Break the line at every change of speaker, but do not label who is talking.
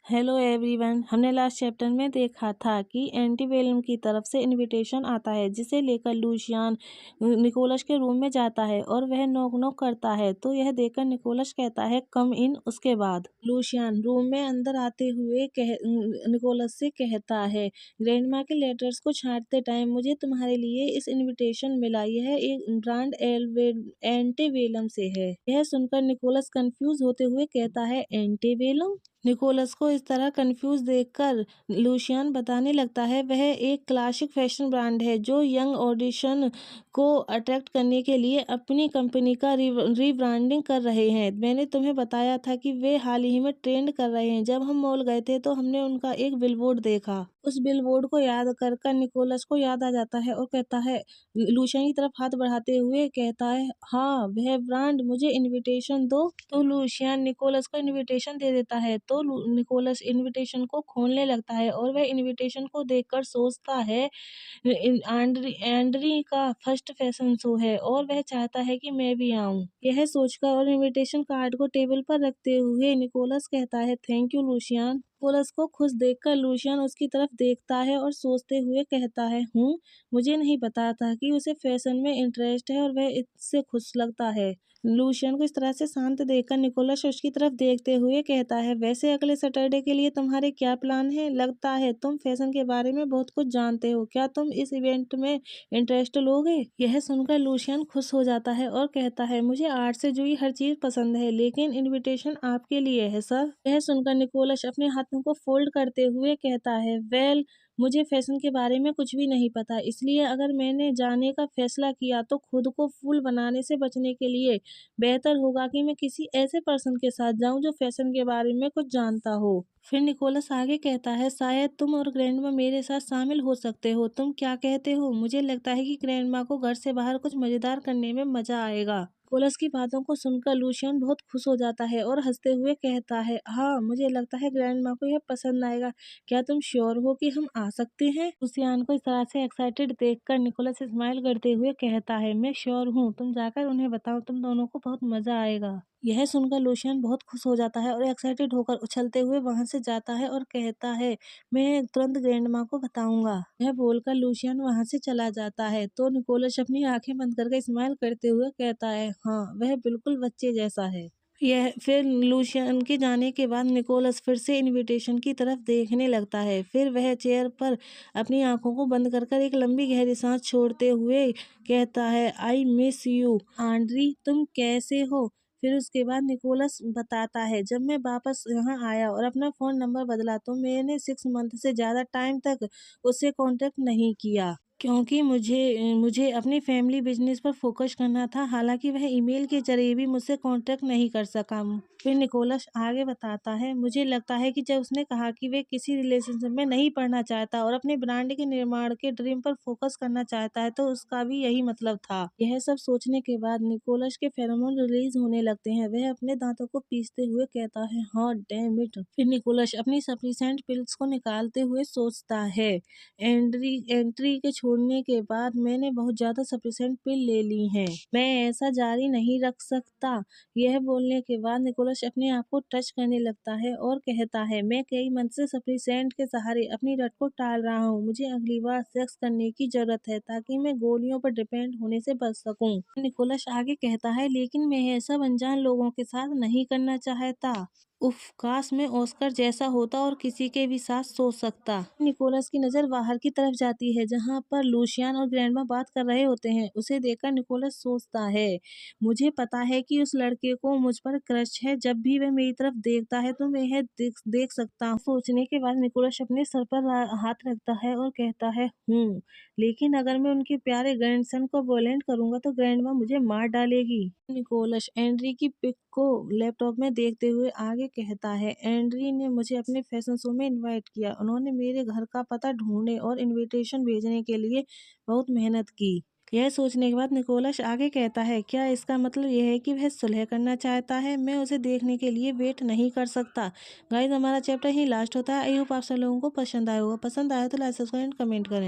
Hello everyone. हमने last chapter में देखा था कि एंटीवेलम की तरफ से इनविटेशन आता है जिसे लेकर लूशियन निकोलस के रूम में जाता है और वह नॉक नॉक करता है तो यह देखकर निकोलस कहता है कम इन। उसके बाद लूशियन रूम में अंदर आते हुए निकोलस से कहता है ग्रैंडमा के लेटर्स को छांटते टाइम मुझे तुम्हारे लिए इस इन्विटेशन मिला। यह एक ब्रांड एंटीवेलम से है। यह सुनकर निकोलस कंफ्यूज होते हुए कहता है एंटीवेलम। निकोलस को इस तरह कंफ्यूज देखकर लूशियन बताने लगता है वह एक क्लासिक फैशन ब्रांड है जो यंग ऑडिशन को अट्रैक्ट करने के लिए अपनी कंपनी का रीब्रांडिंग कर रहे हैं। मैंने तुम्हें बताया था कि वे हाल ही में ट्रेंड कर रहे हैं। जब हम मॉल गए थे तो हमने उनका एक बिलबोर्ड देखा। उस बिलबोर्ड को याद कर निकोलस को याद आ जाता है और कहता है लूशियन की तरफ हाथ बढ़ाते हुए कहता है हाँ वह ब्रांड, मुझे इनविटेशन दो। तो लूशियन निकोलस को इनविटेशन दे देता है तो निकोलस इनविटेशन को खोलने लगता है और वह इनविटेशन को देखकर सोचता है एंड्री का फर्स्ट फैशन शो है और वह चाहता है कि मैं भी आऊं। यह सोचकर और इनविटेशन कार्ड को टेबल पर रखते हुए निकोलस कहता है थैंक यू लूशियन। निकोलस को खुश देखकर लूशियन उसकी तरफ देखता है और सोचते हुए कहता है मुझे नहीं पता था कि उसे फैशन में इंटरेस्ट है और वह इससे खुश लगता है। लूशियन को इस तरह से शांत देखकर निकोलस उसकी तरफ देखते हुए कहता है वैसे अगले सैटरडे के लिए तुम्हारे क्या प्लान है? लगता है तुम फैशन के बारे में बहुत कुछ जानते हो। क्या तुम इस इवेंट में इंटरेस्ट लोगे? यह सुनकर लूशियन खुश हो जाता है और कहता है मुझे आर्ट से जुड़ी हर चीज पसंद है लेकिन इनविटेशन आपके लिए है सर। यह सुनकर निकोलस अपने हाथों को फोल्ड करते हुए कहता है वेल मुझे फैशन के बारे में कुछ भी नहीं पता, इसलिए अगर मैंने जाने का फैसला किया तो खुद को फूल बनाने से बचने के लिए बेहतर होगा कि मैं किसी ऐसे पर्सन के साथ जाऊं जो फैशन के बारे में कुछ जानता हो। फिर निकोलस आगे कहता है शायद तुम और ग्रैंडमा मेरे साथ शामिल हो सकते हो। तुम क्या कहते हो? मुझे लगता है कि ग्रैंडमा को घर से बाहर कुछ मजेदार करने में मजा आएगा। निकोलस की बातों को सुनकर लूशियन बहुत खुश हो जाता है और हंसते हुए कहता है हाँ मुझे लगता है ग्रैंडमा को यह पसंद आएगा। क्या तुम श्योर हो कि हम आ सकते हैं? लूशियन को इस तरह से एक्साइटेड देखकर निकोलस स्माइल करते हुए कहता है मैं श्योर हूँ, तुम जाकर उन्हें बताओ, तुम दोनों को बहुत मजा आएगा। यह सुनकर लूशियन बहुत खुश हो जाता है और एक्साइटेड होकर उछलते हुए वहां से जाता है और कहता है मैं तुरंत ग्रैंडमा को बताऊंगा। यह बोलकर लूशियन वहां से चला जाता है तो निकोलस अपनी आंखें बंद करके स्माइल करते हुए कहता है हाँ वह बिल्कुल बच्चे जैसा है। यह फिर लूशियन के जाने के बाद निकोलस फिर से इनविटेशन की तरफ देखने लगता है। फिर वह चेयर पर अपनी आंखों को बंद कर एक लंबी गहरी सांस छोड़ते हुए कहता है आई मिस यू आंड्री, तुम कैसे हो? फिर उसके बाद निकोलस बताता है जब मैं वापस यहाँ आया और अपना फ़ोन नंबर बदला तो मैंने 6 मंथ से ज़्यादा टाइम तक उससे कांटेक्ट नहीं किया क्योंकि मुझे मुझे अपनी फैमिली बिजनेस पर फोकस करना था। हालांकि वह ईमेल के जरिए भी मुझसे कांटेक्ट नहीं कर सका। फिर निकोलस आगे बताता है मुझे लगता है कि जब उसने कहा कि वे किसी रिलेशनशिप में नहीं पढ़ना चाहता और अपने ब्रांड के निर्माण के ड्रीम पर फोकस करना चाहता है तो उसका भी यही मतलब था। यह सब सोचने के बाद निकोलस के फेरोमोन रिलीज होने लगते हैं। वह अपने दांतों को पीसते हुए कहता है हाँ डैम इट। फिर निकोलस अपनी सप्लीसेंट पिल्स को निकालते हुए सोचता है एंट्री के छोड़ने के बाद मैंने बहुत ज्यादा सफिशिएंट पिल ले ली हैं, मैं ऐसा जारी नहीं रख सकता। यह बोलने के बाद निकोलस अपने आप को टच करने लगता है और कहता है मैं कई मंथ से सप्लीसेंट के सहारे अपनी रट को टाल रहा हूँ। मुझे अगली बार सेक्स करने की जरूरत है ताकि मैं गोलियों पर डिपेंड होने से बच सकूं। निकोलस आगे कहता है लेकिन मैं यह सब अनजान लोगों के साथ नहीं करना चाहता। उफ काश मैं ऑस्कर जैसा होता और किसी के भी साथ सो सकता। निकोलस की नजर बाहर की तरफ जाती है जहां पर लूशियन और ग्रैंडमा बात कर रहे होते हैं। उसे देखकर निकोलस सोचता है मुझे पता है कि उस लड़के को मुझ पर क्रश है, जब भी वह मेरी तरफ देखता है तो मैं यह देख सकता हूँ। सोचने के बाद निकोलस अपने सर पर हाथ रखता है और कहता है लेकिन अगर मैं उनके प्यारे ग्रैंडसन को वोलेंट करूंगा तो ग्रैंडमा मुझे मार डालेगी। निकोलस एंड्री की पिक को लैपटॉप में देखते हुए आगे कहता है एंड्री ने मुझे अपने फैशन शो में इनवाइट किया। उन्होंने मेरे घर का पता ढूंढने और इनविटेशन भेजने के लिए बहुत मेहनत की। यह सोचने के बाद निकोलस आगे कहता है क्या इसका मतलब यह है कि वह सुलह करना चाहता है? मैं उसे देखने के लिए वेट नहीं कर सकता। गाइस हमारा चैप्टर ही लास्ट होता है। आई होप आप सब लोगों को पसंद आया होगा। पसंद आया तो लाइक सब्सक्राइब कमेंट करें।